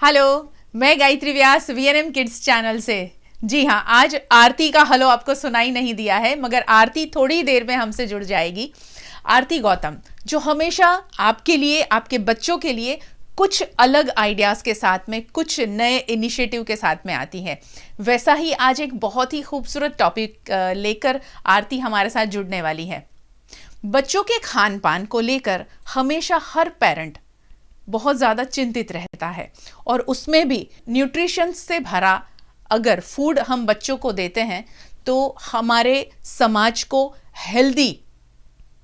Hello, मैं गायत्री व्यास VNM kids channel से। जी हाँ, आज आरती का हेलो आपको सुनाई नहीं दिया है, मगर आरती थोड़ी देर में हमसे जुड़ जाएगी। आरती गौतम, जो हमेशा आपके लिए, आपके बच्चों के लिए कुछ अलग आइडियाज़ के साथ में, कुछ नए इनिशिएटिव के साथ में आती है, वैसा ही आज एक बहुत ही खूबसूरत टॉपिक लेकर आरती हमारे साथ जुड़ने वाली है। बच्चों के खान पान को लेकर हमेशा हर पेरेंट बहुत ज़्यादा चिंतित रहता है, और उसमें भी न्यूट्रिशन से भरा अगर फूड हम बच्चों को देते हैं तो हमारे समाज को हेल्दी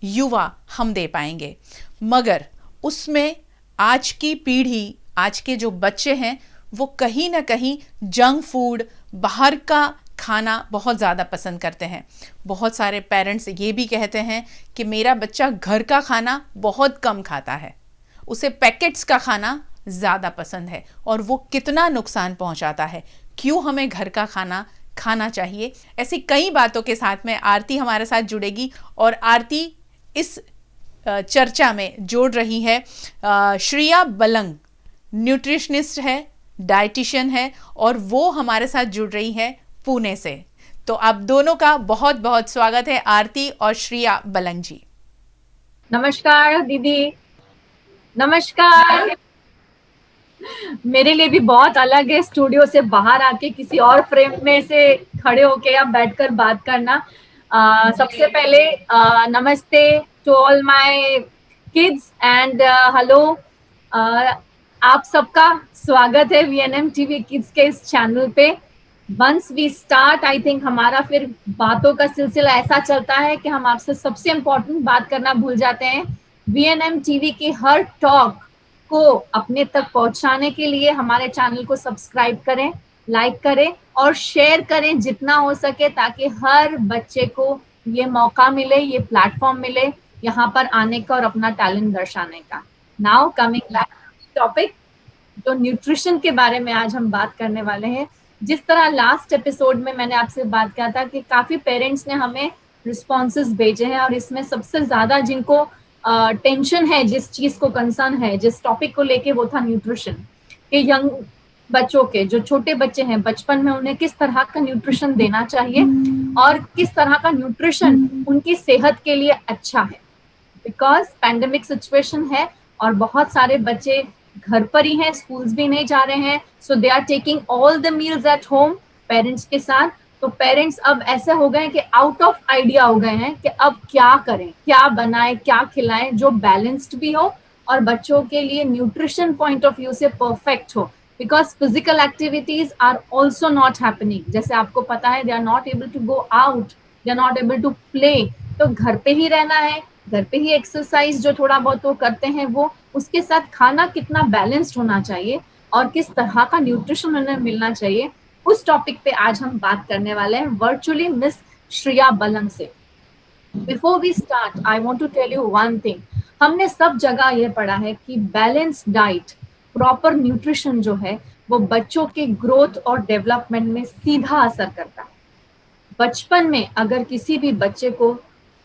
युवा हम दे पाएंगे। मगर उसमें आज की पीढ़ी, आज के जो बच्चे हैं, वो कहीं ना कहीं जंक फूड, बाहर का खाना बहुत ज़्यादा पसंद करते हैं। बहुत सारे पेरेंट्स ये भी कहते हैं कि मेरा बच्चा घर का खाना बहुत कम खाता है, उसे पैकेट्स का खाना ज़्यादा पसंद है, और वो कितना नुकसान पहुंचाता है। क्यों हमें घर का खाना खाना चाहिए? ऐसी कई बातों के साथ में आरती हमारे साथ जुड़ेगी, और आरती इस चर्चा में जोड़ रही है श्रिया बलंग, न्यूट्रिशनिस्ट है, डाइटिशियन है, और वो हमारे साथ जुड़ रही है पुणे से। तो आप दोनों का बहुत बहुत स्वागत है, आरती और श्रिया बलंग जी। नमस्कार दीदी। नमस्कार। मेरे लिए भी बहुत अलग है स्टूडियो से बाहर आके किसी और फ्रेम में से खड़े होके या बैठकर बात करना। सबसे पहले नमस्ते to all my kids and hello. आप सबका स्वागत है वीएनएम टीवी किड्स के इस चैनल पे। Once we start, I think हमारा फिर बातों का सिलसिला ऐसा चलता है कि हम आपसे सबसे इम्पोर्टेंट बात करना भूल जाते हैं। वीएनएम टीवी की हर टॉक को अपने तक पहुंचाने के लिए हमारे चैनल को सब्सक्राइब करें, लाइक करें और शेयर करें जितना हो सके, ताकि हर बच्चे को ये मौका मिले, ये प्लेटफॉर्म मिले यहाँ पर आने का और अपना टैलेंट दर्शाने का। नाउ कमिंग बैक टॉपिक, जो न्यूट्रिशन के बारे में आज हम बात करने वाले हैं। जिस तरह लास्ट एपिसोड में मैंने आपसे बात किया था कि काफी पेरेंट्स ने हमें रिस्पॉन्सेज भेजे हैं, और इसमें सबसे ज्यादा जिनको टेंशन है, जिस चीज को कंसर्न है, जिस टॉपिक को लेके, वो था न्यूट्रिशन के। यंग बच्चों के, जो छोटे बच्चे हैं, बचपन में उन्हें किस तरह का न्यूट्रिशन देना चाहिए और किस तरह का न्यूट्रिशन उनकी सेहत के लिए अच्छा है। बिकॉज पैंडेमिक सिचुएशन है और बहुत सारे बच्चे घर पर ही हैं, स्कूल्स भी नहीं जा रहे हैं, so they are taking all the meals at home parents के साथ। तो पेरेंट्स अब ऐसे हो गए कि आउट ऑफ आइडिया हो गए हैं कि अब क्या करें, क्या बनाएं, क्या खिलाएं जो बैलेंस्ड भी हो और बच्चों के लिए न्यूट्रिशन पॉइंट ऑफ व्यू से परफेक्ट हो। Because physical activities are also not happening. जैसे आपको पता है, they are not able to go out, they are not able to play. तो घर पे ही रहना है, घर पे ही एक्सरसाइज जो थोड़ा बहुत वो करते हैं वो, उसके साथ खाना कितना बैलेंस्ड होना चाहिए और किस तरह का न्यूट्रिशन उन्हें मिलना चाहिए, उस टॉपिक पे आज हम बात करने वाले हैं वर्चुअली मिस श्रिया बलंग से। Before we start, I want to tell you one thing. हमने सब जगह ये पढ़ा है कि बैलेंस डाइट, प्रॉपर न्यूट्रिशन जो है, वो बच्चों के ग्रोथ और डेवलपमेंट में सीधा असर करता है। बचपन में अगर किसी भी बच्चे को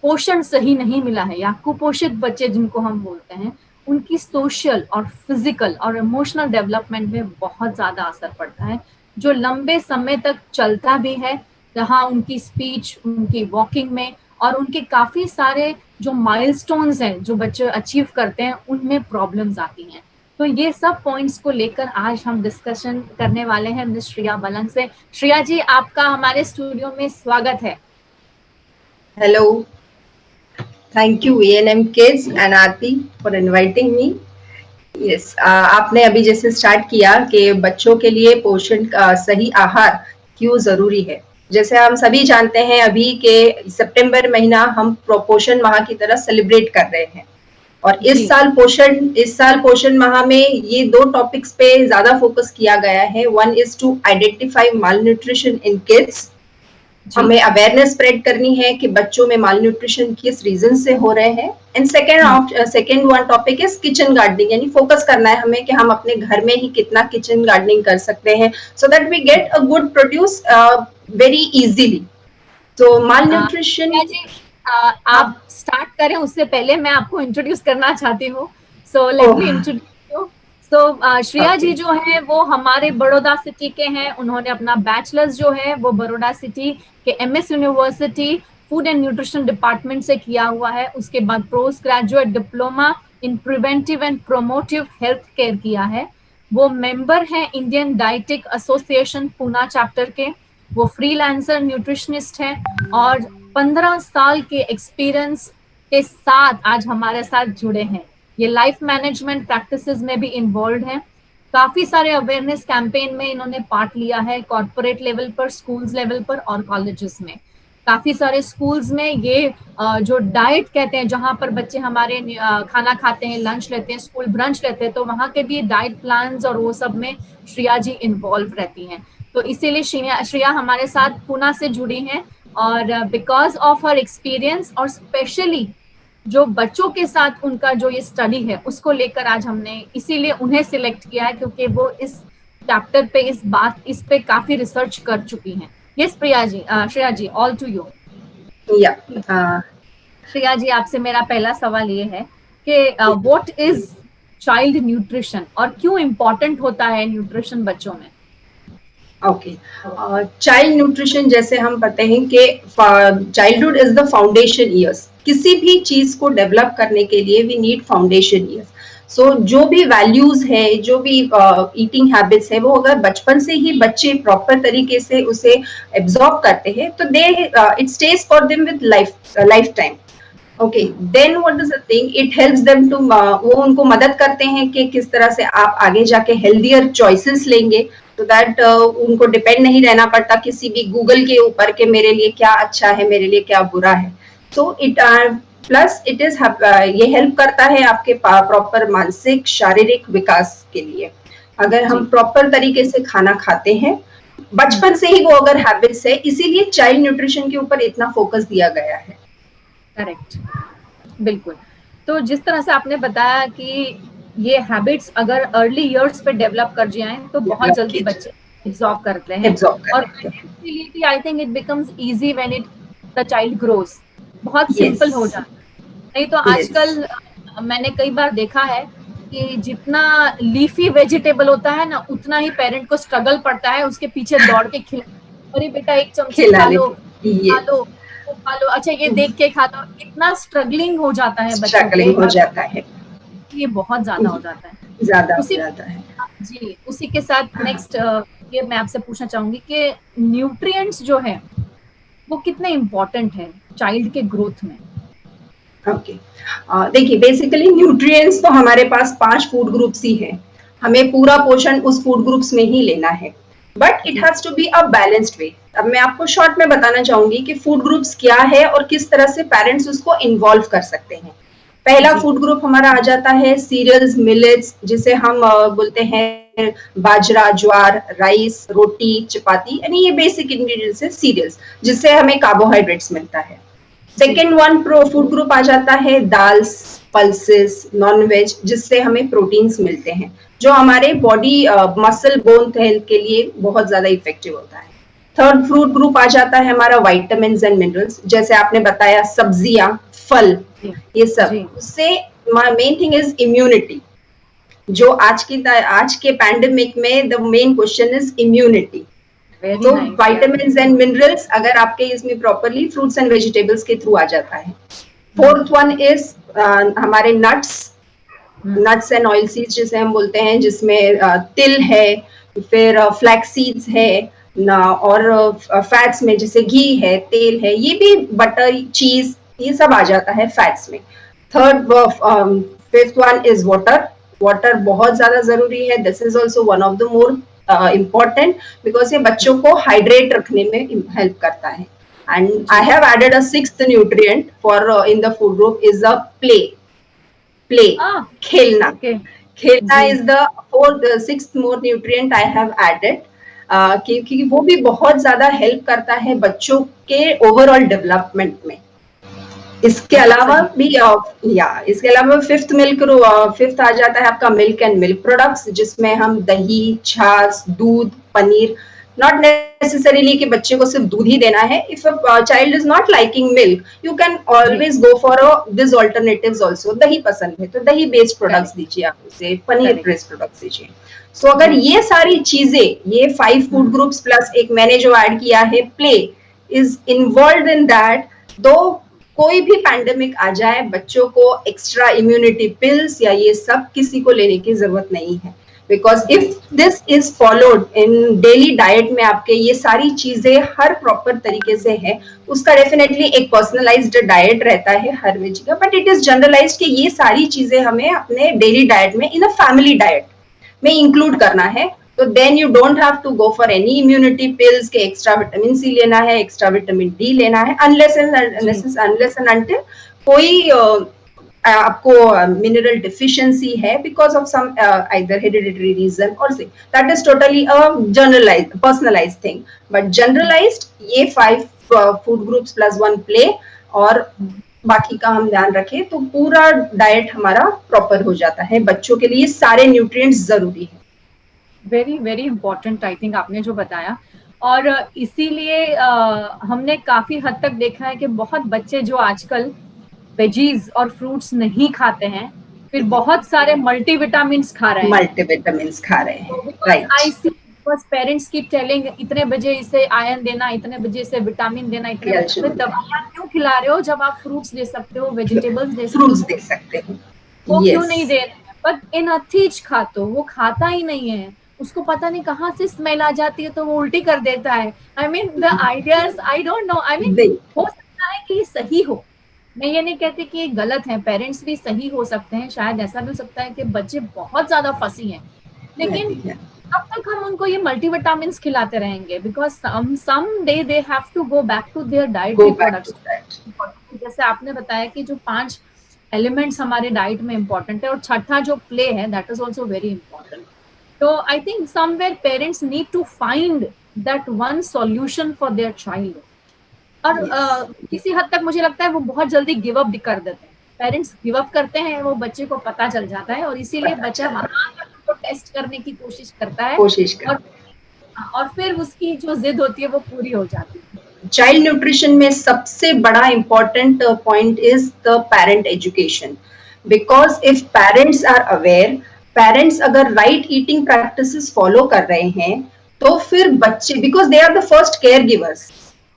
पोषण सही नहीं मिला है, या कुपोषित बच्चे जिनको हम बोलते हैं, उनकी सोशल और फिजिकल और इमोशनल डेवलपमेंट में बहुत ज्यादा असर पड़ता है, जो लंबे समय तक चलता भी है, जहाँ उनकी स्पीच, उनकी वॉकिंग में और उनके काफी सारे जो माइलस्टोन्स हैं जो बच्चे अचीव करते हैं, उनमें प्रॉब्लम्स आती हैं। तो ये सब पॉइंट्स को लेकर आज हम डिस्कशन करने वाले हैं मिस श्रिया बलंग से। श्रिया जी, आपका हमारे स्टूडियो में स्वागत है। Hello, thank you VNM kids and Aarti for inviting me. Yes, आपने अभी जैसे स्टार्ट किया कि बच्चों के लिए पोषण का सही आहार क्यों जरूरी है। जैसे हम सभी जानते हैं अभी के सितंबर महीना हम पोषण माह की तरह सेलिब्रेट कर रहे हैं, और इस साल पोषण माह में ये दो टॉपिक्स पे ज्यादा फोकस किया गया है। One is to identify malnutrition in kids. हमें अवेयरनेस स्प्रेड करनी है कि बच्चों में माल न्यूट्रिशन किस रीजन से हो रहे हैं। And second one topic is kitchen gardening, यानी फोकस करना है हमें कि हम अपने घर में ही कितना किचन गार्डनिंग कर सकते हैं, so that we get a good produce very easily. तो माल न्यूट्रिशन, आप स्टार्ट करें उससे पहले मैं आपको इंट्रोड्यूस करना चाहती हूँ। So let me introduce you. तो श्रेया जी Okay. जो है वो हमारे बड़ौदा सिटी के हैं। उन्होंने अपना बैचलर्स जो है वो बड़ौदा सिटी के MS university food and nutrition department से किया हुआ है। उसके बाद post graduate diploma in preventive and promotive health care किया है। वो मेंबर हैं Indian dietetic association Poona chapter के। वो फ्रीलांसर न्यूट्रिशनिस्ट हैं और 15 साल के एक्सपीरियंस के साथ आज हमारे साथ जुड़े हैं। ये लाइफ मैनेजमेंट प्रैक्टिसेस में भी इन्वॉल्व हैं। काफी सारे अवेयरनेस कैंपेन में इन्होंने पार्ट लिया है, कॉर्पोरेट लेवल पर, स्कूल्स लेवल पर और कॉलेजेस में। काफी सारे स्कूल्स में ये जो डाइट कहते हैं, जहां पर बच्चे हमारे खाना खाते हैं, लंच लेते हैं, स्कूल ब्रंच लेते हैं, तो वहां के भी डाइट प्लान्स और वो सब में श्रेया जी इन्वॉल्व रहती हैं। तो इसीलिए श्रेया हमारे साथ पूना से जुड़ी हैं और बिकॉज ऑफ हर एक्सपीरियंस और स्पेशली जो बच्चों के साथ उनका जो ये स्टडी है उसको लेकर आज हमने इसीलिए उन्हें सिलेक्ट किया है, क्योंकि वो इस चैप्टर पे इस पे काफी रिसर्च कर चुकी हैं। Yes Shreya ji all to you. Yeah Shreya जी, आपसे मेरा पहला सवाल ये है कि व्हाट इज चाइल्ड न्यूट्रिशन और क्यों इम्पोर्टेंट होता है न्यूट्रिशन बच्चों में? ओके, चाइल्ड न्यूट्रिशन जैसे हम पता है कि childhood is the foundation years. किसी भी चीज को डेवलप करने के लिए वी नीड फाउंडेशन ईयर्स। सो जो भी वैल्यूज है, जो भी ईटिंग हैबिट्स है, वो अगर बचपन से ही बच्चे प्रॉपर तरीके से उसे एब्जॉर्ब करते हैं तो they it stage for them with life time. Okay, then what is the thing, it helps them to, वो उनको मदद करते हैं कि किस तरह से आप आगे जाके हेल्दियर चॉइसेस लेंगे, तो दैट उनको डिपेंड नहीं रहना पड़ता किसी भी गूगल के ऊपर कि मेरे लिए क्या अच्छा है, मेरे लिए क्या बुरा है। तो इट प्लस इट इज ये हेल्प करता है आपके प्रॉपर मानसिक शारीरिक विकास के लिए। अगर हम प्रॉपर तरीके से खाना खाते हैं बचपन से ही, वो अगर हैबिट्स है, इसीलिए चाइल्ड न्यूट्रिशन के ऊपर इतना फोकस दिया गया है। करेक्ट, बिल्कुल। तो जिस तरह से आपने बताया कि ये हैबिट्स अगर अर्ली इयर्स पे डेवलप कर जाएं तो बहुत जल्दी बच्चे एब्जॉर्ब करते हैं और I think it becomes easy when the child grows. बहुत सिंपल हो जाता है। नहीं तो आजकल मैंने कई बार देखा है कि जितना लीफी वेजिटेबल होता है ना, उतना ही पेरेंट को स्ट्रगल पड़ता है उसके पीछे दौड़ के अरे बेटा एक चमचा खा लो, खा लो, अच्छा ये देख के खा लो। इतना स्ट्रगलिंग हो जाता है, स्ट्रगलिंग हो जाता है, ये बहुत ज्यादा हो जाता है, ज्यादा हो जाता है जी। उसी के साथ नेक्स्ट ये मैं आपसे पूछना चाहूंगी कि न्यूट्रिएंट्स जो है वो कितने इम्पोर्टेंट है चाइल्ड के ग्रोथ में? ओके, देखिए बेसिकली न्यूट्रिएंट्स तो हमारे पास 5 फूड ग्रुप्स ही हैं। हमें पूरा पोषण उस फूड ग्रुप्स में ही लेना है, but it has to be a balanced way. अब मैं आपको शॉर्ट में बताना चाहूंगी कि फूड ग्रुप्स क्या है और किस तरह से पेरेंट्स उसको इन्वॉल्व कर सकते हैं। पहला फूड ग्रुप हमारा आ जाता है सीरियल्स, मिलेट्स, जिसे हम बोलते हैं बाजरा, ज्वार, राइस, रोटी, चपाती, यानी ये बेसिक इंग्रेडिएंट्स है सीरियल्स, जिससे हमें कार्बोहाइड्रेट्स मिलता है। सेकेंड वन फूड ग्रुप आ जाता है दाल्स, पल्सेस, नॉन वेज, जिससे हमें प्रोटीन्स मिलते हैं, जो हमारे बॉडी मसल बोन हेल्थ के लिए बहुत ज्यादा इफेक्टिव होता है। थर्ड फ्रूट ग्रुप आ जाता है हमारा विटामिन्स एंड मिनरल्स, जैसे आपने बताया सब्जियां, फल, ये सब। उससे मेन थिंग इज इम्यूनिटी, जो आज के पैंडेमिक में the main question is immunity. तो विटामिन्स एंड मिनरल्स अगर आपके इसमें प्रॉपरली फ्रूट्स एंड वेजिटेबल्स के थ्रू आ जाता है। फोर्थ वन इज हमारे नट्स एंड ऑयल सीड्स जिसे हम बोलते हैं, जिसमें तिल है, फिर फ्लैक्स सीड्स है ना, और फैट्स में जैसे घी है, तेल है, ये भी बटर, चीज, ये सब आ जाता है फैट्स में। फिफ्थ वन इज वाटर बहुत ज्यादा जरूरी है। This is also one of the more important, because ये बच्चों को हाइड्रेट रखने में हेल्प करता है। And I have added a sixth nutrient for in the food group is the play, खेलना। खेलना is the sixth more nutrient I have added, क्योंकि वो भी बहुत ज्यादा हेल्प करता है बच्चों के ओवरऑल डेवलपमेंट में। इसके अलावा भी इसके अलावा फिफ्थ आ जाता है आपका मिल्क एंड मिल्क प्रोडक्ट्स, जिसमें हम दही, छाछ, दूध, पनीर, नॉट नेसेसरीली कि बच्चे को सिर्फ दूध ही देना है. If a child is not liking milk, you can always go for this alternatives also. दही पसंद है तो दही बेस्ड प्रोडक्ट्स दीजिए, आप उसे पनीर बेस्ड प्रोडक्ट्स दीजिए. सो अगर ये सारी चीजें, ये 5 फूड ग्रुप्स प्लस एक मैंने जो ऐड किया है play, is involve in that. तो कोई भी पैंडेमिक आ जाए, बच्चों को एक्स्ट्रा इम्यूनिटी पिल्स या ये सब किसी को लेने की जरूरत नहीं है. Because if this is followed in daily diet में, आपके ये सारी चीजें हर प्रॉपर तरीके से है, उसका डेफिनेटली एक पर्सनलाइज्ड डाइट रहता है हर वेज का, बट इट इज जनरलाइज्ड कि ये सारी चीजें हमें अपने डेली डाइट में इन अ फैमिली डाइट में इंक्लूड करना है. तो then you don't have to go for any immunity pills के एक्स्ट्रा विटामिन सी लेना है, एक्स्ट्रा विटामिन डी लेना है, अनलेस एंड अनटिल कोई आपको मिनरल डिफिशियंसी है because of some either hereditary reason और से, that is totally a generalized personalized thing. But generalized ये 5 फूड ग्रुप्स प्लस 1 प्ले और बाकी का हम ध्यान रखें तो पूरा डाइट हमारा प्रॉपर हो जाता है. बच्चों के लिए सारे न्यूट्रिएंट्स जरूरी है. Very very important I think आपने जो बताया. और इसीलिए हमने काफी हद तक देखा है कि बहुत बच्चे जो आजकल वेजीज और फ्रूट्स नहीं खाते हैं, फिर बहुत सारे मल्टीविटामिन्स खा रहे हैं. मल्टीविटामिन्स खा रहे हैं, राइट. आई सी पेरेंट्स कीप टेलिंग इतने बजे इसे आयरन देना, इतने बजे इसे विटामिन देना, इतने बजे दवाइयां क्यों खिला रहे हो जब आप फ्रूट्स दे सकते हो, वेजिटेबल्स दे सकते हो, वो क्यों नहीं दे रहे. बट इन अथीज खातो वो खाता ही नहीं है, उसको पता नहीं कहाँ से स्मेल आ जाती है तो वो उल्टी कर देता है. I mean the ideas, I don't know, I mean हो सकता है कि ये सही हो, मैं ये नहीं कहती कि ये गलत है, पेरेंट्स भी सही हो सकते हैं, शायद ऐसा भी हो सकता है कि बच्चे बहुत ज्यादा फंसी हैं, लेकिन कब तक हम उनको ये मल्टीविटामिन्स खिलाते रहेंगे, because some day they have to go back to their dietary products. जैसे आपने बताया कि जो 5 एलिमेंट्स हमारे डाइट में इंपॉर्टेंट है और छठा जो प्ले है that is also very important. तो I think somewhere parents need to find that one solution for their child. और किसी हद तक मुझे लगता है वो बहुत जल्दी गिव अप भी कर देते हैं. पेरेंट्स गिव अप करते हैं, वो बच्चे को पता चल जाता है और इसीलिए बच्चा वहां तो टेस्ट करने की कोशिश करता है और फिर उसकी जो जिद होती है वो पूरी हो जाती है. चाइल्ड न्यूट्रिशन में सबसे बड़ा important point is the parent education. Because if parents are aware, parents अगर राइट ईटिंग प्रैक्टिसेस फॉलो कर रहे हैं तो फिर बच्चे, because they are the first care givers,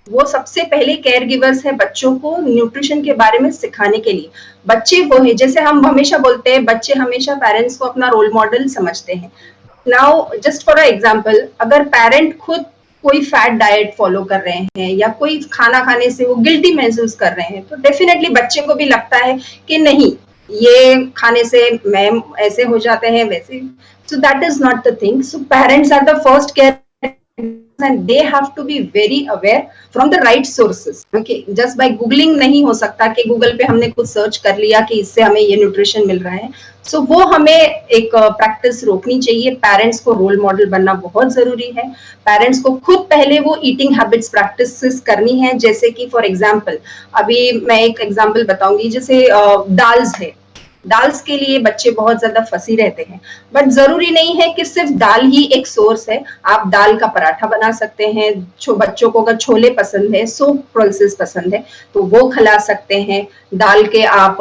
वो सबसे पहले केयर गिवर्स है बच्चों को न्यूट्रिशन के बारे में सिखाने के लिए. बच्चे वो है, जैसे हम हमेशा बोलते हैं, बच्चे हमेशा पेरेंट्स को अपना रोल मॉडल समझते हैं. नाउ जस्ट फॉर एग्जांपल, अगर पेरेंट खुद कोई फैट डाइट फॉलो कर रहे हैं या कोई खाना खाने से वो गिल्टी महसूस कर रहे हैं, तो डेफिनेटली बच्चे को भी लगता है कि नहीं, ये खाने से मैं ऐसे हो जाते हैं वैसे. So that is not the thing. So parents are the first care and they have to be very aware from the right sources. Okay, just by googling नहीं हो सकता कि गूगल पे हमने कुछ सर्च कर लिया कि इससे हमें ये न्यूट्रिशन मिल रहा है. सो वो हमें एक प्रैक्टिस रोकनी चाहिए. पेरेंट्स को रोल मॉडल बनना बहुत जरूरी है. पेरेंट्स को खुद पहले वो ईटिंग हैबिट्स प्रैक्टिस करनी है. जैसे कि फॉर एग्जाम्पल, अभी मैं एक एग्जाम्पल बताऊंगी, जैसे दाल्स है. दाल्स के लिए बच्चे बहुत ज्यादा फंसी रहते हैं, बट जरूरी नहीं है कि सिर्फ दाल ही एक सोर्स है. आप दाल का पराठा बना सकते हैं. बच्चों को अगर छोले पसंद है, सूप पल्सेस पसंद है तो वो खिला सकते हैं. दाल के आप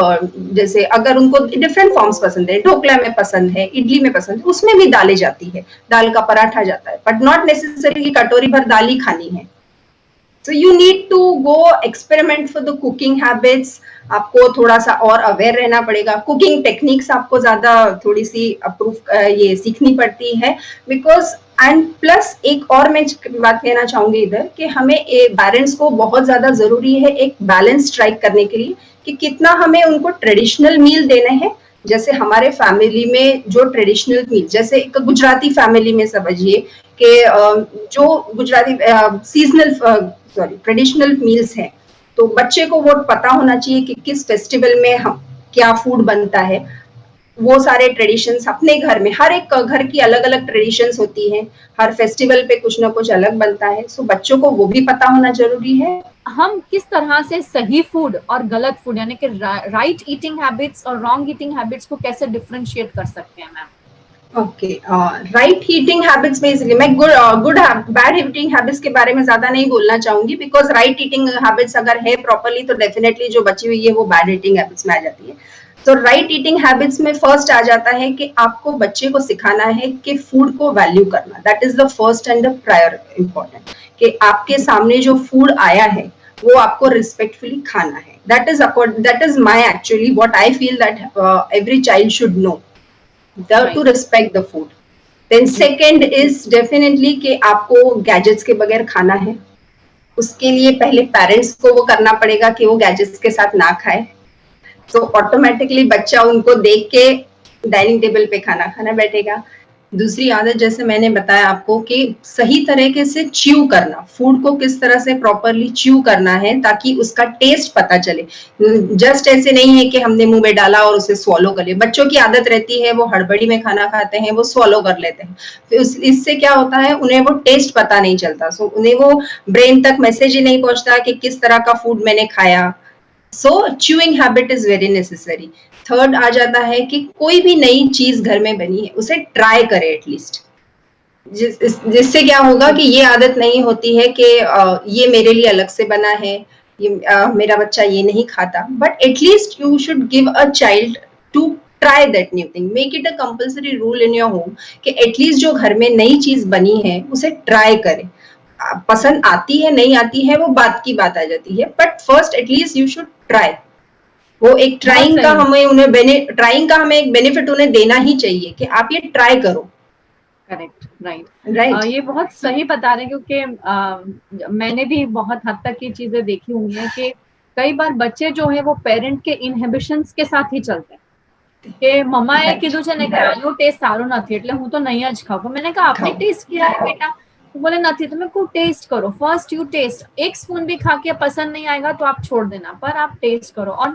जैसे अगर उनको डिफरेंट फॉर्म्स पसंद है, ढोकला में पसंद है, इडली में पसंद है, उसमें भी दालें जाती है, दाल का पराठा जाता है, बट नॉट नेसेसरी कटोरी भर दाल ही खानी है. So you need to go experiment for the cooking habits. आपको थोड़ा सा और अवेयर रहना पड़ेगा. कुकिंग टेक्निक्स आपको ज्यादा थोड़ी सी अप्रूव ये सीखनी पड़ती है. बिकॉज एंड प्लस एक और मैं बात कहना चाहूंगी इधर कि हमें पेरेंट्स को बहुत ज्यादा जरूरी है एक बैलेंस स्ट्राइक करने के लिए कि कितना हमें उनको ट्रेडिशनल मील देने हैं. जैसे हमारे फैमिली में जो ट्रेडिशनल मील, जैसे एक गुजराती फैमिली में समझिए कि जो गुजराती सीजनल ट्रेडिशनल मील्स हैं, तो बच्चे को वो पता होना चाहिए कि किस फेस्टिवल में हम क्या फूड बनता है. वो सारे ट्रेडिशंस अपने घर में, हर एक घर की अलग अलग ट्रेडिशंस होती हैं, हर फेस्टिवल पे कुछ ना कुछ अलग बनता है. सो बच्चों को वो भी पता होना जरूरी है. हम किस तरह से सही फूड और गलत फूड यानी कि राइट ईटिंग हैबिट्स और रॉन्ग ईटिंग हैबिट्स को कैसे डिफरेंशिएट कर सकते हैं ma'am? Okay, right eating habits में इसलिए मैं गुड बैड ईटिंग हैबिट्स के बारे में ज्यादा नहीं बोलना चाहूंगी, बिकॉज राइट ईटिंग हैबिट्स अगर है प्रॉपरली तो डेफिनेटली जो बची हुई है वो बैड ईटिंग हैबिट्स में आ जाती है। तो राइट ईटिंग हैबिट्स में फर्स्ट आ जाता है कि आपको बच्चे को सिखाना है कि फूड को वैल्यू करना, that is the first and the prior important, कि आपके सामने जो फूड आया है वो आपको रिस्पेक्टफुली खाना है। That is my actually what I feel that every child should know, to respect the food. Then second is definitely कि आपको गैजेट्स के बगैर खाना है, उसके लिए पहले पेरेंट्स को वो करना पड़ेगा कि वो गैजेट्स के साथ ना खाए, तो ऑटोमेटिकली बच्चा उनको देख के डाइनिंग टेबल पे खाना खाना बैठेगा। दूसरी आदत जैसे मैंने बताया आपको कि सही तरीके से च्यू करना, फूड को किस तरह से प्रॉपरली च्यू करना है ताकि उसका टेस्ट पता चले। जस्ट ऐसे नहीं है कि हमने मुंह में डाला और उसे स्वॉलो कर लिया। बच्चों की आदत रहती है वो हड़बड़ी में खाना खाते हैं, वो स्वॉलो कर लेते हैं, फिर इससे क्या होता है उन्हें वो टेस्ट पता नहीं चलता, सो उन्हें वो ब्रेन तक मैसेज ही नहीं पहुंचता कि किस तरह का फूड मैंने खाया। So chewing habit is very necessary. Third आ जाता है कि कोई भी नई चीज घर में बनी है उसे ट्राई करे एटलीस्ट, जिससे क्या होगा कि ये आदत नहीं होती है कि ये मेरे लिए अलग से बना है, ये मेरा बच्चा ये नहीं खाता, but at least you should give a child to try that new thing, make it a compulsory rule in your home कि एटलीस्ट जो घर में नई चीज बनी है उसे ट्राई करे। पसंद आती है नहीं आती है वो बात की बात आ जाती है, but first at least you should try. वो एक ट्राइंग का हमें एक बेनिफिट उन्हें देना ही चाहिए कि आप ये ट्राई करो। Correct, right. ये बहुत सही बता रहे हैं, क्योंकि मैंने भी बहुत हद तक ये चीजें देखी हुई हैं कि कई बार बच्चे जो है वो पेरेंट के इनहिबिशंस के साथ ही चलते हैं કે મમ્માએ કીધું છે ને કે આનો ટેસ્ટ સારો નથી એટલે હું તો નહીં જ ખાઉં। પણ मैंने कहा आपने टेस्ट किया है बेटा? तो बोले नहीं। तो मैं को टेस्ट करो, फर्स्ट यू टेस्ट, एक स्पून भी खा के पसंद नहीं आएगा तो आप छोड़ देना, पर आप टेस्ट करो। और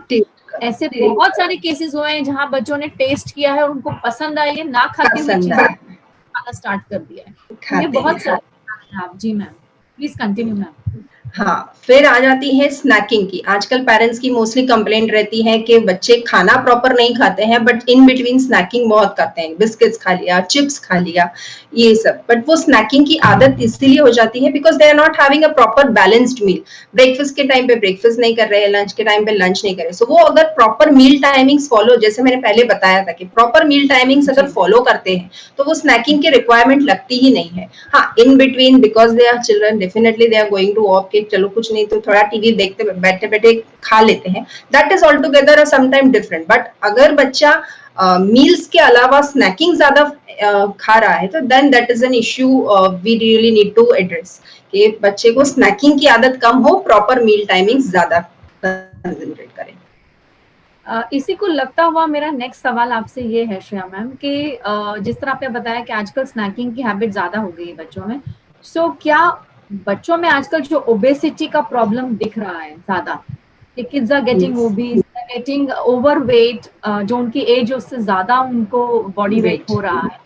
ऐसे बहुत सारे केसेस हुए हैं जहाँ बच्चों ने टेस्ट किया है और उनको पसंद आई है, ना खाते हुए खाना स्टार्ट कर दिया है। ये बहुत सारे आप। जी मैम, प्लीज कंटिन्यू मैम। हाँ, फिर आ जाती है स्नैकिंग की। आजकल पेरेंट्स की मोस्टली कंप्लेंट रहती है कि बच्चे खाना प्रॉपर नहीं खाते हैं बट इन बिटवीन स्नैकिंग बहुत करते हैं, बिस्किट्स खा लिया, चिप्स खा लिया, ये सब। बट वो स्नैकिंग की आदत इसलिए हो जाती है because they are not having a proper balanced meal. Breakfast के टाइम पे ब्रेकफास्ट नहीं कर रहे, लंच के टाइम पे लंच नहीं कर रहे। सो वो अगर प्रॉपर मील टाइमिंग्स फॉलो, जैसे मैंने पहले बताया था कि प्रॉपर मील टाइमिंग्स अगर फॉलो करते हैं तो वो स्नैकिंग की रिक्वायरमेंट लगती ही नहीं है। हाँ, in between because they are children, definitely they are going to off के चलो कुछ नहीं तो थोड़ा टीवी देखते बैठे बैठे खा लेते हैं, that is all together sometime different. But अगर बच्चा मील्स के अलावा स्नैकिंग ज्यादा खा रहा है तो then that is an issue we really need to address, कि बच्चे को स्नैकिंग की आदत कम हो, प्रॉपर मील टाइमिंग ज्यादा कंसंट्रेट करें। इसी को लगता हुआ मेरा नेक्स्ट सवाल आपसे ये है श्रेया मैम कि जिस तरह आपने बताया कि आजकल स्नैकिंग की हैबिट ज्यादा हो गई है बच्चों में, सो क्या बच्चों में आजकल जो ओबेसिटी का प्रॉब्लम दिख रहा है ज्यादा, कि kids are getting obese, getting overweight, जो उनकी एज उससे ज्यादा उनको बॉडी वेट हो रहा है,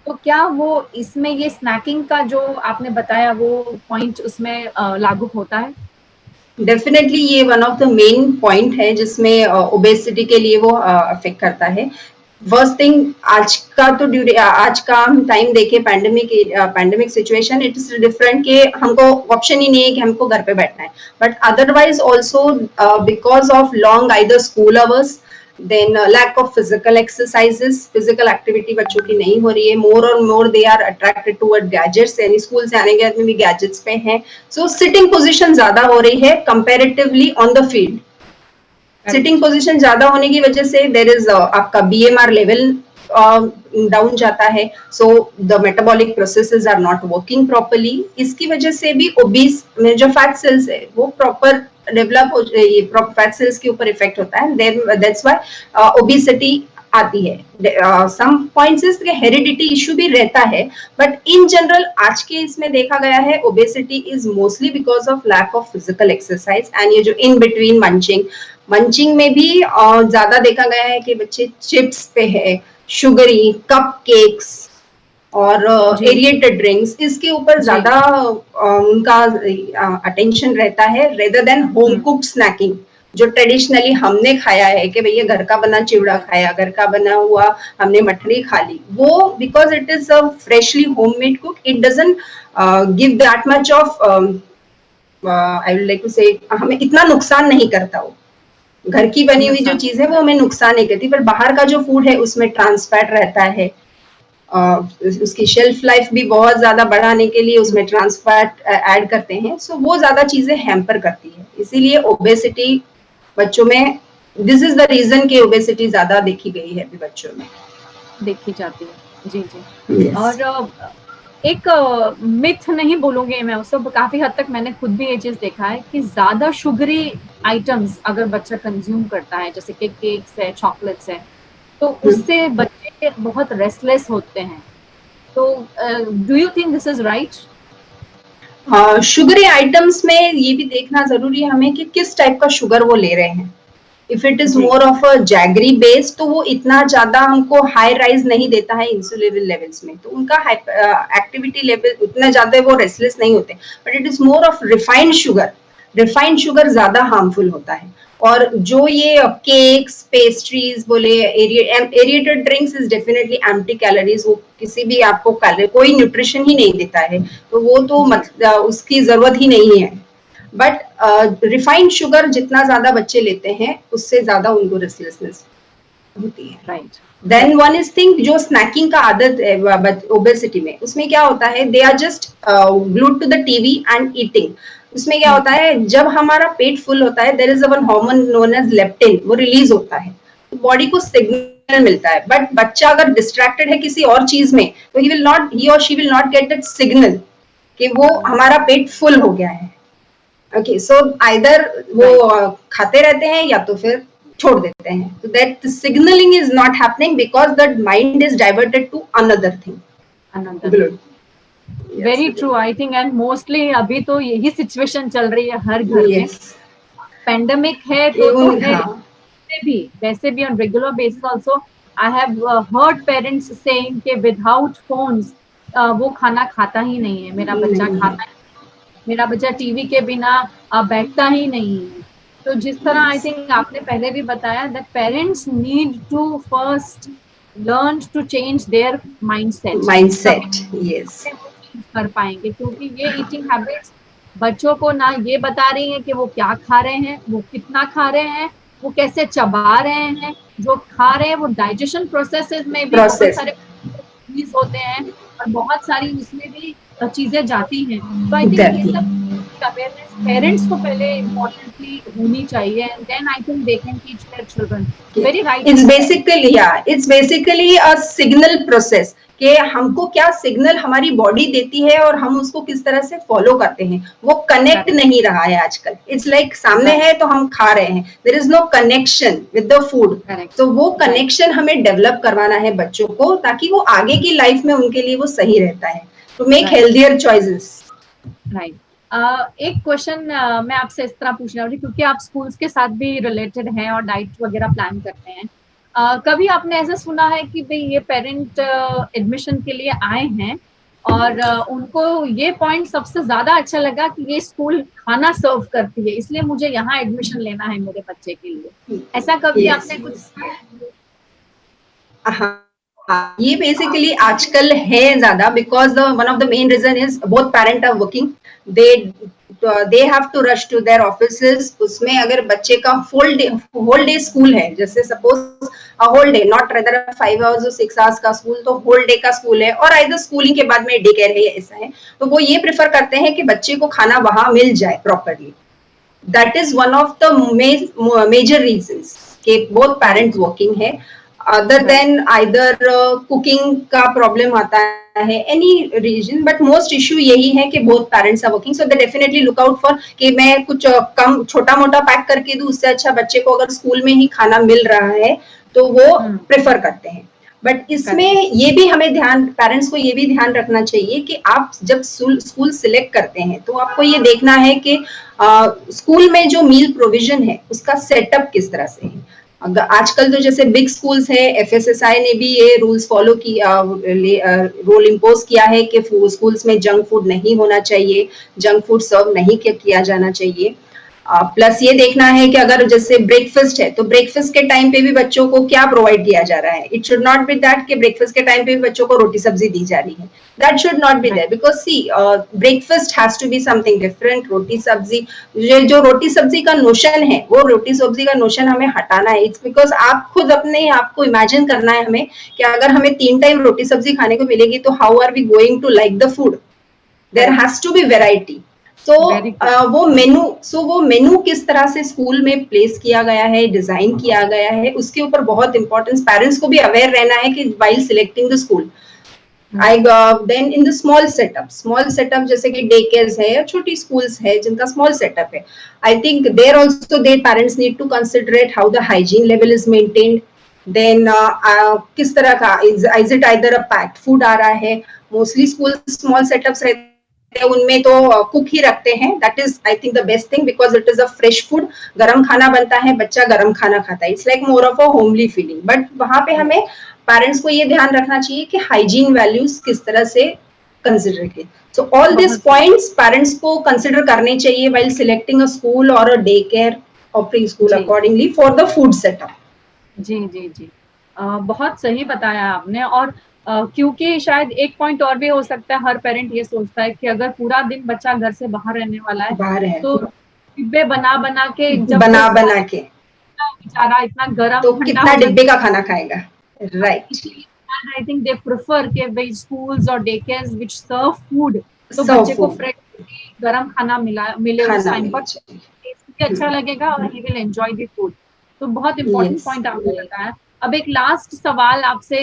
तो क्या वो इसमें ये स्नैकिंग का जो आपने बताया वो पॉइंट उसमें लागू होता है? डेफिनेटली ये one of the main point है जिसमें ओबेसिटी के लिए वो अफेक्ट करता है। फर्स्ट थिंग, आज का हम टाइम देखे pandemic situation, it is different कि हमको ऑप्शन ही नहीं है कि हमको घर पे बैठना है, but otherwise also because of long either school hours, then lack of physical exercises, physical activity बच्चों की नहीं हो रही है, more और more they are attracted toward gadgets, यानी स्कूल से आने के बाद में भी गैजेट्स पे हैं, so sitting position ज्यादा हो रही है comparatively on the field। Sitting position ज्यादा होने की वजह से देयर इज आपका BMR लेवल डाउन जाता है, so the metabolic processes are not working properly. इसकी वजह से भी ओबीस में जो फैट सेल्स है वो प्रॉपर डेवलप हो, ये फैट सेल्स के ऊपर इफेक्ट होता है, दैट्स व्हाई ओबेसिटी आती है। Some points is heredity issue भी रहता है, बट इन जनरल आज के इसमें देखा गया है obesity is mostly because of lack of physical exercise and ये जो इन बिटवीन मंचिंग में भी ज्यादा देखा गया है कि बच्चे चिप्स पे है, शुगरी कप केक्स और एरिएटेड ड्रिंक्स, इसके ऊपर ज्यादा उनका अटेंशन रहता है rather than home cooked snacking. जो ट्रेडिशनली हमने खाया है कि भैया घर का बना चिवड़ा खाया, घर का बना हुआ हमने मठरी खा ली, वो because it is a freshly homemade cook, it doesn't give that much of I would like to say, हमें इतना नुकसान नहीं करता वो। घर की बनी हुई जो चीज है वो हमें नुकसान नहीं करती, पर बाहर का जो फूड है उसमें ट्रांस फैट रहता है, उसकी शेल्फ लाइफ भी बहुत ज्यादा बढ़ाने के लिए उसमें ट्रांस फैट ऐड करते हैं, सो वो ज्यादा चीजें हैम्पर करती है, इसीलिए ओबेसिटी बच्चों में, दिस इज द रीजन कि ओबेसिटी ज्यादा देखी गई है अभी बच्चों में, देखी जाती है। जी जी। yes. और एक मिथ नहीं बोलूंगी मैं उसको, काफी हद तक मैंने खुद भी ये चीज देखा है कि ज्यादा शुगरी आइटम्स अगर बच्चा कंज्यूम करता है, जैसे कि केक्स है, चॉकलेट्स है, तो उससे बच्चे बहुत रेस्टलेस होते हैं। तो do you think this is right? Sugary items में ये भी देखना जरूरी है हमें कि किस टाइप का शुगर वो ले रहे हैं। If it is more of a jaggery base, तो वो इतना ज्यादा हमको हाई राइज नहीं देता है इंसुलिन लेवल्स में, तो उनका एक्टिविटी लेवल उतना ज्यादा वो रेस्टलेस नहीं होते, but it is more of refined sugar ज्यादा हार्मफुल होता है। और जो ये केक्स, पेस्ट्रीज बोले, aerated drinks is definitely empty calories, वो किसी भी आपको कोई न्यूट्रिशन ही नहीं देता है, तो वो तो उसकी जरूरत ही नहीं है। बट रिफाइंड शुगर जितना ज्यादा बच्चे लेते हैं उससे ज्यादा उनको रेस्टलेसनेस होती है। Right. Then one is thing, जो स्नैकिंग का आदत है ओबेसिटी में, उसमें क्या होता है, they are just glued to the TV and eating. उसमें क्या होता है, जब हमारा पेट फुल होता है, there is one hormone known as leptin, वो रिलीज होता है, तो बॉडी को सिग्नल मिलता है। बट बच्चा अगर डिस्ट्रैक्टेड है किसी और चीज में, तो ही और she will not get that signal कि वो हमारा पेट फुल हो गया है। ओके, सो आइदर वो खाते रहते हैं या तो फिर छोड़ देते हैं, तो that signalling is not happening because the mind is diverted to another thing. Very true, I think, and mostly अभी तो यही सिचुएशन चल रही है हर घर में। पेंडेमिक है तो है, वैसे भी on regular basis also I have heard parents saying कि विदाउट फोन्स वो खाना खाता ही नहीं है, मेरा बच्चा खाता है, मेरा बच्चा टीवी के बिना बैठता ही नहीं है। तो जिस तरह आई थिंक आपने पहले भी बताया that parents need to first learn to change their mindset, yes, कर पाएंगे, क्योंकि ये ईटिंग हैबिट्स बच्चों को ना ये बता रही है कि वो क्या खा रहे हैं, वो कितना खा रहे हैं, वो कैसे चबा रहे हैं, जो खा रहे हैं वो डाइजेशन प्रोसेसेस में भी बहुत सारे चीज होते हैं और बहुत सारी उसमें भी चीजें जाती हैं। तो आई थिंक ये सब अवेयरनेस पेरेंट्स को पहले इम्पोर्टेंटली होनी चाहिए, and then I think they can teach their children. Very right. It's basically a signal process कि हमको क्या सिग्नल हमारी बॉडी देती है और हम उसको किस तरह से फॉलो करते हैं, वो कनेक्ट नहीं रहा है आजकल। इट्स लाइक सामने है तो हम खा रहे हैं, there is no connection with the food. तो वो कनेक्शन हमें डेवलप करवाना है बच्चों को, ताकि वो आगे की लाइफ में उनके लिए वो सही रहता है, to make healthier choices. Right. एक क्वेश्चन मैं आपसे इस तरह पूछना चाहूँगी, क्योंकि आप स्कूल्स के साथ भी रिलेटेड हैं और डाइट वगैरह प्लान करते हैं, कभी आपने ऐसा सुना है कि भाई ये पेरेंट एडमिशन के लिए आए हैं और उनको ये पॉइंट सबसे ज्यादा अच्छा लगा कि ये स्कूल खाना सर्व करती है, इसलिए मुझे यहाँ एडमिशन लेना है मेरे बच्चे के लिए, ऐसा कभी आपने कुछ? हाँ, ये बेसिकली आजकल है ज्यादा, because one of the main reason is both parent are working, they have to rush to their offices। उसमें अगर बच्चे का होल डे स्कूल है, जैसे suppose whole day, not rather 5 hours or 6 hours का स्कूल, तो होल डे का स्कूल है, और आइदर स्कूलिंग के बाद में डे केयर है, ऐसा है, तो वो ये प्रेफर करते हैं कि बच्चे को खाना वहां मिल जाए properly. That is one of the major reasons कि बोथ पेरेंट वर्किंग है। अदर देन आइदर कुकिंग का प्रॉब्लम आता है, any reason, but most issue यही है कि both parents are working, so they definitely look out for कि मैं कुछ कम छोटा मोटा पैक करके दूं, उससे अच्छा बच्चे को अगर स्कूल में ही खाना मिल रहा है तो वो प्रेफर करते हैं। बट इसमें ये भी हमें पेरेंट्स को ये भी ध्यान रखना चाहिए कि आप जब स्कूल सिलेक्ट करते हैं तो आपको ये देखना है कि स्कूल में जो मील प्रोविजन है उसका सेटअप किस तरह से है। आजकल तो जैसे बिग स्कूल्स है, एफएसएसआई ने भी ये रूल्स फॉलो किया, रूल इम्पोज किया है कि स्कूल्स में जंक फूड नहीं होना चाहिए, जंक फूड सर्व नहीं किया जाना चाहिए। प्लस ये देखना है कि अगर जैसे ब्रेकफास्ट है तो ब्रेकफास्ट के टाइम पे भी बच्चों को क्या प्रोवाइड किया जा रहा है. It should not B that कि ब्रेकफास्ट के टाइम पे भी बच्चों को रोटी सब्जी दी जा रही है. That should not be there because see breakfast has to be something different. रोटी सब्जी, जो रोटी सब्जी का नोशन है वो रोटी सब्जी का नोशन हमें हटाना है. इट्स बिकॉज आप खुद अपने आप को इमेजिन करना है हमें कि अगर हमें 3 टाइम रोटी सब्जी खाने को मिलेगी तो how are we going to like the food. There has to be variety. तो वो मेनू किस तरह से स्कूल में प्लेस किया गया है, डिजाइन किया गया है, उसके ऊपर बहुत इंपॉर्टेंस. पेरेंट्स को भी अवेयर रहना है कि while selecting the school. Then in the small setup जैसे कि डे केयर्स है या छोटी स्कूल्स है जिनका स्मॉल सेटअप है, I think there also their parents need to considerate how the hygiene level is maintained. Then किस तरह का is it either a packed food आ रहा है. मोस्टली स्कूल स्मॉल सेटअप्स रहते उनमें तो कुक ही रखते हैं. That is I think the best thing because it is a fresh food. गरम खाना बनता है, बच्चा गरम खाना खाता है. It's like more of a homely feeling. But वहां पे हमें पेरेंट्स को ये ध्यान रखना चाहिए कि हाइजीन वैल्यूज किस तरह से कंसिडर किए. So all this points parents को कंसिडर करने चाहिए व्हाइल सिलेक्टिंग अ स्कूल और अ डे केयर और pre school accordingly for the food setup. जी. बहुत सही बताया आपने. और क्योंकि शायद एक पॉइंट और भी हो सकता है, हर पेरेंट ये सोचता है कि अगर पूरा दिन बच्चा घर से बाहर रहने वाला है तो डिब्बे बना के बेचारा इतना गर्म तो कितना डिब्बे का खाना खाएगा. Right. I think they prefer के भाई स्कूल्स और day cares which serve food, तो बच्चे को फ्रेश गरम खाना मिले उस टाइम पर, टेस्ट अच्छा लगेगा और he will enjoy the food. तो बहुत इंपॉर्टेंट पॉइंट आपने बताया. अब एक लास्ट सवाल आपसे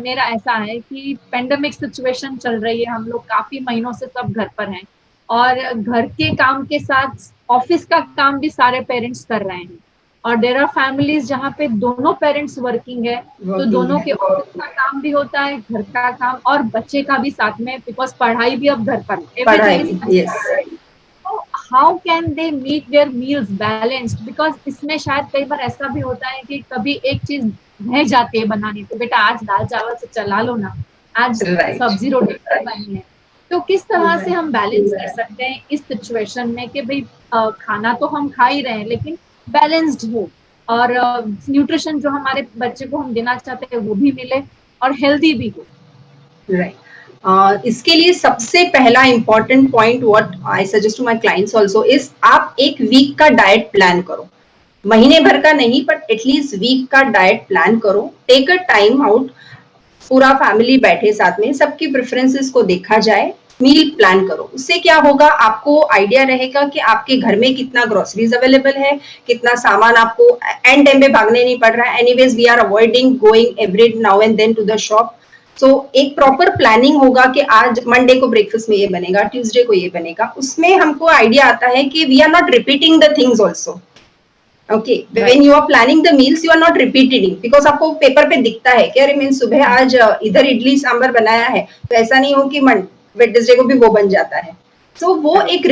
मेरा ऐसा है कि पेंडेमिक सिचुएशन चल रही है, हम लोग काफी महीनों से सब घर पर हैं और घर के काम के साथ ऑफिस का काम भी सारे पेरेंट्स कर रहे हैं. और देयर आर फैमिलीज जहाँ पे दोनों पेरेंट्स वर्किंग है, तो दोनों के ऑफिस का काम भी होता है, घर का काम और बच्चे का भी साथ में, बिकॉज पढ़ाई भी अब घर पर. How can they meet their meals balanced? Because इसमें शायद कई बार ऐसा भी होता है कि कभी एक चीज रह जाती है बनाने को, बेटा आज दाल चावल से चला लो ना, आज सब्जी रोटी बनी है. तो किस तरह से हम बैलेंस कर सकते हैं इस सिचुएशन में कि भाई खाना तो हम खा ही रहे हैं लेकिन बैलेंस्ड हो और न्यूट्रिशन जो हमारे बच्चे को हम देना चाहते हैं वो भी मिले और हेल्दी भी हो. राइट. इसके लिए सबसे पहला important point what I suggest to my clients also is आप एक वीक का डाइट प्लान करो. महीने भर का नहीं बट एटलीस्ट वीक का डाइट प्लान करो. टेक अ टाइम आउट, पूरा फैमिली बैठे साथ में, सबकी प्रेफरेंसेस को देखा जाए, मील प्लान करो. उससे क्या होगा, आपको आइडिया रहेगा कि आपके घर में कितना ग्रोसरीज अवेलेबल है, कितना सामान आपको एंड टाइम पे भागने नहीं पड़ रहा है. Anyways we are avoiding going every now and then to the shop. So एक प्रॉपर प्लानिंग होगा कि आज मंडे को ब्रेकफास्ट में ये बनेगा, ट्यूसडे को ये बनेगा. उसमें हमको आइडिया आता है कि we are not repeating the things also. Okay, when you are planning the meals you are not repeating, because आपको पेपर पे दिखता है कि अरे मैंने सुबह आज इधर इडली सांभर बनाया है, तो ऐसा नहीं हो कि वेडनेसडे को भी वो बन जाता है. तो वो एक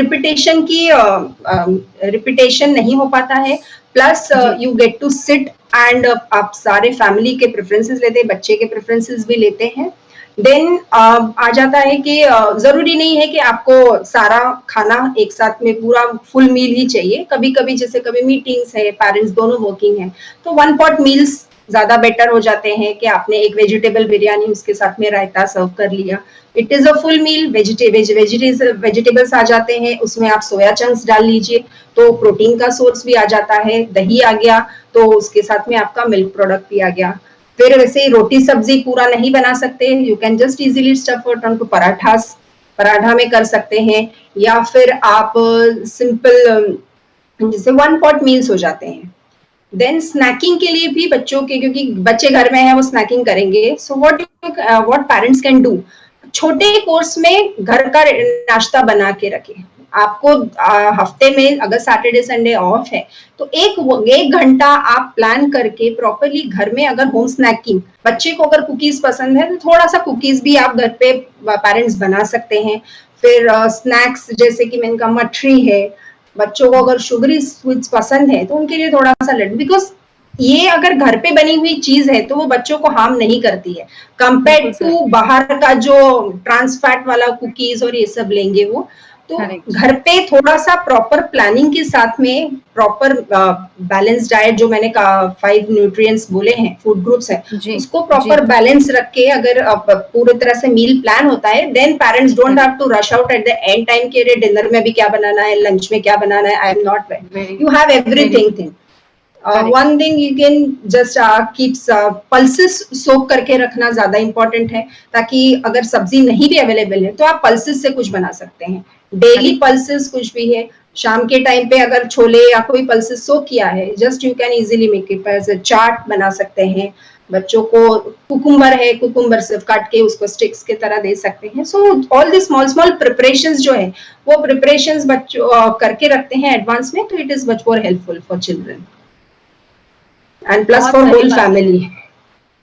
रिपीटेशन नहीं हो पाता है. Plus you get to sit and आप सारे फैमिली के प्रेफरेंसेस लेते हैं, बच्चे के प्रेफरेंसेस भी लेते हैं. देन आ जाता है कि जरूरी नहीं है कि आपको सारा खाना एक साथ में पूरा फुल मील ही चाहिए. कभी कभी जैसे कभी मीटिंग्स है, पेरेंट्स दोनों वर्किंग है, तो 1 पॉट मील्स ज्यादा बेटर हो जाते हैं कि आपने एक वेजिटेबल बिरयानी उसके साथ में रायता सर्व कर लिया. It is a full meal. Vegetables आ जाते हैं, उसमें आप सोया चंक्स डाल लीजिए तो प्रोटीन का सोर्स भी आ जाता है. दही आ गया तो उसके साथ में आपका मिल्क प्रोडक्ट भी आ गया. फिर वैसे रोटी सब्जी पूरा नहीं बना सकते, you can just easily stuff it on to paratha में कर सकते हैं, या फिर आप सिंपल जैसे 1 पॉट मील्स हो जाते हैं. देन स्नैकिंग के लिए भी बच्चों के, क्योंकि बच्चे घर में हैं वो स्नैकिंग करेंगे. So what parents can do, छोटे कोर्स में घर का नाश्ता बना के रखें. आपको हफ्ते में अगर सैटरडे संडे ऑफ है तो एक घंटा आप प्लान करके प्रॉपरली घर में, अगर होम स्नैकिंग, बच्चे को अगर कुकीज पसंद है तो थोड़ा सा कुकीज भी आप घर पे पेरेंट्स बना सकते हैं. फिर स्नैक्स जैसे कि मैंने कहा मठरी है, बच्चों को अगर शुगरी स्वीट्स पसंद है तो उनके लिए थोड़ा सा लड्डू, बिकॉज ये अगर घर पे बनी हुई चीज है तो वो बच्चों को हार्म नहीं करती है कंपेयर टू बाहर का जो ट्रांस फैट वाला कुकीज और ये सब लेंगे वो. तो Correct. घर पे थोड़ा सा प्रॉपर प्लानिंग के साथ में प्रॉपर बैलेंस डाइट, जो मैंने कहा 5 न्यूट्रिएंट्स बोले हैं, फूड ग्रुप्स है, जी उसको प्रॉपर बैलेंस रख के अगर पूरी तरह से मील प्लान होता है, then parents don't have to rush out at the end time के लिए डिनर में भी क्या बनाना है, लंच में क्या बनाना है, I am not wait, you have everything. One thing you can just keeps pulses soak करके रखना ज्यादा इंपॉर्टेंट है, ताकि अगर सब्जी नहीं भी अवेलेबल है तो आप पल्सेस से कुछ बना सकते हैं, डेली पल्सेस कुछ भी है, शाम के टाइम पे अगर छोले या कोई पल्सेस सोक किया है, just you can easily make it as a chaat बना सकते हैं। बच्चों को कुकुम्बर है, कुकुम्बर सिर्फ काट के उसको स्टिक्स की तरह दे सकते हैं। So all the small small preparations जो है वो प्रिपरेशंस बच्चों करके रखते हैं एडवांस में, तो it is much more helpful for children and plus for whole family।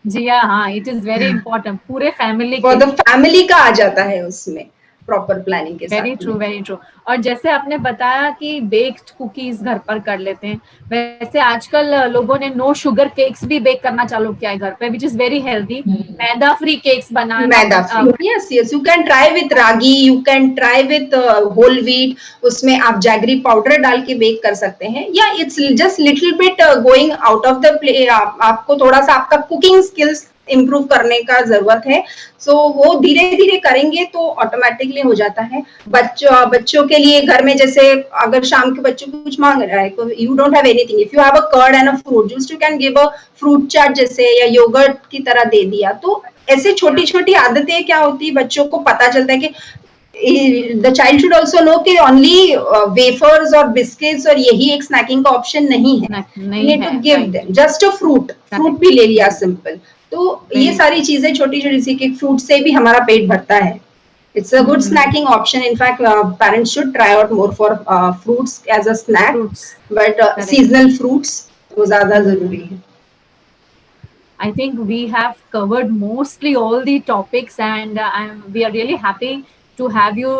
जी हाँ, इट इज वेरी इंपॉर्टेंट, पूरे फैमिली फॉर द फैमिली का आ जाता है उसमें प्रॉपर प्लानिंग के साथ। Very true, very true. और जैसे आपने बताया कि बेक्ड कुकीज घर पर कर लेते हैं, वैसे आजकल लोगों ने नो शुगर केक्स भी बेक करना चालू किया है घर पे, which is very healthy. Maida free cakes बनाना, maida free, yes yes, you can try with ragi, you can try with whole wheat, उसमें आप जैगरी पाउडर डाल के बेक कर सकते हैं, या it's just little bit going out of the play, आपको थोड़ा सा आपका कुकिंग स्किल्स इम्प्रूव करने का जरूरत है। सो वो धीरे धीरे करेंगे तो ऑटोमेटिकली हो जाता है। बच्चों के लिए घर में जैसे अगर शाम के बच्चों को कुछ मांग रहा है, you don't have anything, if you have a curd and a fruit juice, you can give a fruit chaat जैसे, या योगर्ट की तरह दे दिया। तो ऐसे छोटी छोटी आदतें क्या होती है, बच्चों को पता चलता है कि the child should also know कि ओनली वेफर्स और बिस्किट्स और यही एक स्नैकिंग का ऑप्शन नहीं है, need to give them just a fruit भी ले लिया सिंपल। तो ये सारी चीजें छोटी छोटी सी, कि फ्रूट से भी हमारा पेट भरता है, it's a good snacking option. In fact parents should try out more for fruits as a snack, but seasonal fruits वो ज्यादा जरूरी है। I think we have covered mostly all the topics, and we are really happy to have you,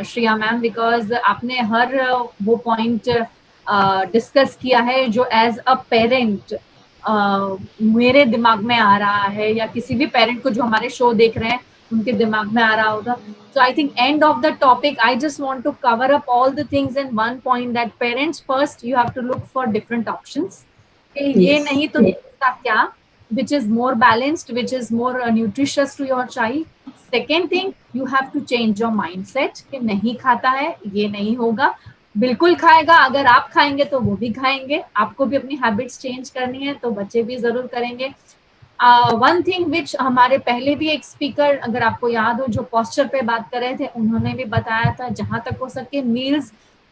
Shriya ma'am, because आपने हर वो point discuss किया है जो as a parent मेरे दिमाग में आ रहा है, या किसी भी parent को जो हमारे show देख रहे हैं उनके दिमाग में आ रहा होगा। So I think end of the topic, I just want to cover up all the things in one point, that parents first you have to look for different options। ये नहीं तो दूसरा क्या, which is more balanced, which is more nutritious to your child। Second thing, you have to change your mindset कि नहीं खाता है, ये नहीं होगा, बिल्कुल खाएगा, अगर आप खाएंगे तो वो भी खाएंगे, आपको भी अपनी हैबिट्स चेंज करनी है तो बच्चे भी जरूर करेंगे। वन थिंग विच हमारे पहले भी एक स्पीकर, अगर आपको याद हो, जो पोस्चर पे बात कर रहे थे, उन्होंने भी बताया था जहां तक हो सके मील्स,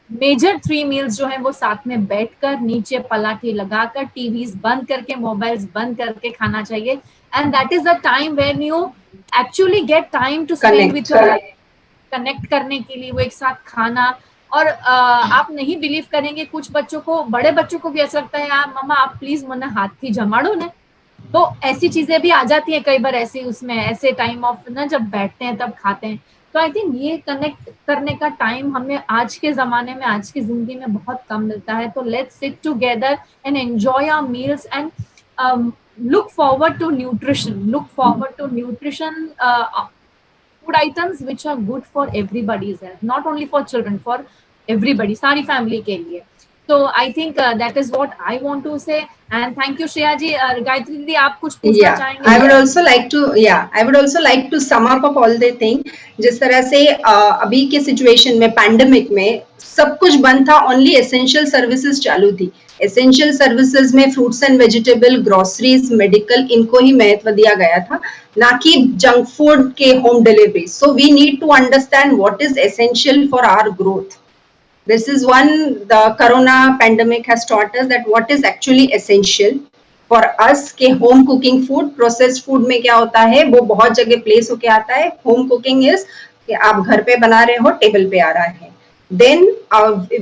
मेजर 3 मील्स जो है वो साथ में बैठकर, नीचे पलाटी लगाकर, टीवीज बंद करके, मोबाइल्स बंद करके खाना चाहिए। And that is the time when you actually get time to spend with your, connect करने के लिए, वो एक साथ खाना। और आप नहीं बिलीव करेंगे, कुछ बच्चों को, बड़े बच्चों को भी ऐसा लगता है, यार मम्मा आप प्लीज मुझे हाथ की जमाड़ो ने, तो ऐसी चीजें भी आ जाती है कई बार ऐसे, उसमें ऐसे टाइम ऑफ ना जब बैठते हैं तब खाते हैं। तो आई थिंक ये कनेक्ट करने का टाइम हमें आज के जमाने में, आज की जिंदगी में बहुत कम मिलता है। तो let's sit together and enjoy our meals and look forward to nutrition food items which are good for everybody's health, not only for children, for everybody, सारी फैमिली के लिए। So I think that is what I want to say, and thank you Shreya ji। Gayatri दीदी आप कुछ पूछना चाहेंगे? I would also like to sum up of all the thing। जिस तरह से अभी के सिचुएशन में, पैंडेमिक में सब कुछ बंद था, ओनली एसेंशियल सर्विसेज चालू थी। एसेंशियल सर्विसेज में fruits and vegetable, groceries, medical, इनको ही महत्व दिया गया था, ना कि जंक फूड के home delivery. So we need to understand what is essential for our growth. This is one, the corona pandemic has taught us that what is actually essential for us, के home cooking food, processed food में क्या होता है, वो बहुत जगह place होके आता है। home cooking is कि आप घर पे बना रहे हो, टेबल पे आ रहा है। then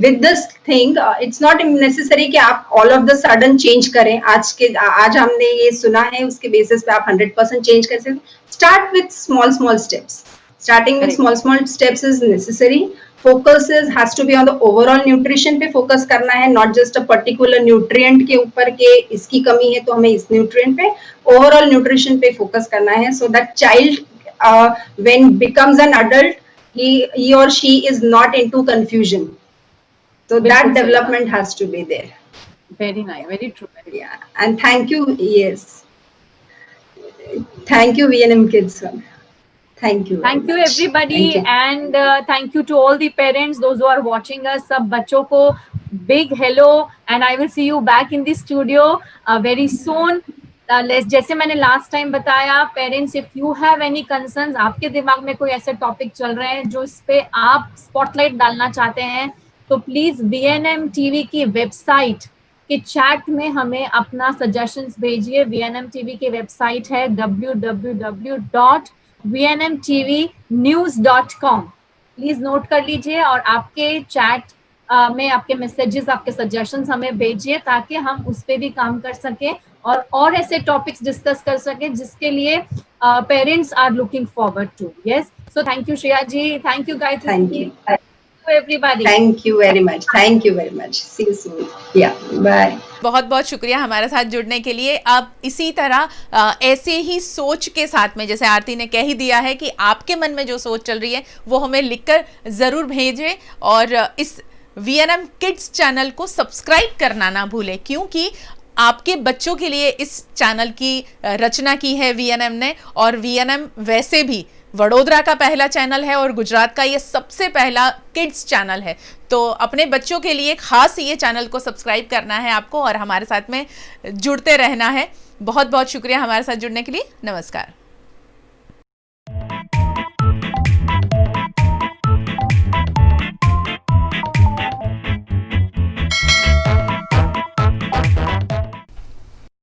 with this thing it's not necessary कि आप all of the sudden change करें। आज हमने ये सुना है, उसके बेसिस पे आप 100% चेंज कर सकते। start with small steps। starting with small steps is necessary। focus has to be on the overall nutrition पे फोकस करना है, not just a particular nutrient के ऊपर के इसकी कमी है तो हमें इस nutrient पे, overall nutrition पे फोकस करना है, so that child when becomes an adult he or she is not into confusion. So that development has to be there. Very nice, very true. Yeah, and thank you. Yes, thank you VNM Kids. Thank you. Thank you much. everybody. Thank you. And thank you to all the parents, those who are watching us. सब बच्चों को big hello, and I will see you back in the studio very soon. जैसे मैंने last time बताया, parents if you have any concerns, आपके दिमाग में कोई ऐसे टॉपिक चल रहे हैं जो इस पे आप स्पॉटलाइट डालना चाहते हैं, तो प्लीज VNM TV की वेबसाइट के चैट में हमें अपना सजेशंस भेजिए. VNM TV की वेबसाइट है www.vnmtvnews.com. प्लीज नोट कर लीजिए और आपके चैट में आपके मैसेजेस, आपके सजेशंस हमें भेजिए ताकि हम उस पर भी काम कर सकें और ऐसे टॉपिक्स डिस्कस कर सकें जिसके लिए parents are looking forward to. Yes, so thank you Shreya ji, thank you Gayatri ji, everybody. Thank you very much. Thank you very much. See you soon. Yeah. Bye. बहुत बहुत शुक्रिया हमारे साथ जुड़ने के लिए. आप इसी तरह ऐसे ही सोच के साथ में, जैसे आरती ने कह ही दिया है कि आपके मन में जो सोच चल रही है वो हमें लिखकर ज़रूर भेजें और इस VNM किड्स चैनल को सब्सक्राइब करना ना भूलें, क्योंकि आपके बच्चों के लिए इस चैनल की रचना की है VNM ने. और VNM वैसे भी वडोदरा का पहला चैनल है और गुजरात का ये सबसे पहला किड्स चैनल है. तो अपने बच्चों के लिए खास ये चैनल को सब्सक्राइब करना है आपको और हमारे साथ में जुड़ते रहना है. बहुत बहुत शुक्रिया हमारे साथ जुड़ने के लिए. नमस्कार.